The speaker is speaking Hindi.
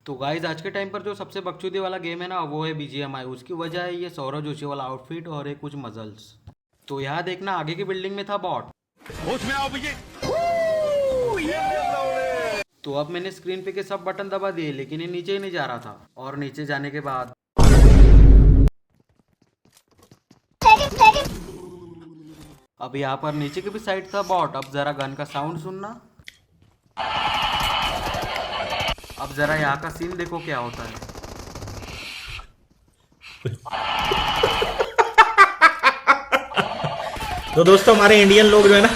तो गाइज आज के टाइम पर जो सबसे बकचोदी वाला गेम है ना वो है BGMI। उसकी वजह है ये सौरव जोशी वाला आउटफिट और ये कुछ मजल्स। तो यहाँ देखना आगे की बिल्डिंग में था बॉट। होश में आओ भैया। तो अब मैंने स्क्रीन पे के सब बटन दबा दिए लेकिन ये नीचे ही नहीं जा रहा था। और नीचे जाने के बाद अब यहाँ पर नीचे की भी साइड था बॉट। अब जरा गन का साउंड सुनना। अब जरा यहाँ का सीन देखो क्या होता है। तो दोस्तों हमारे इंडियन लोग जो है ना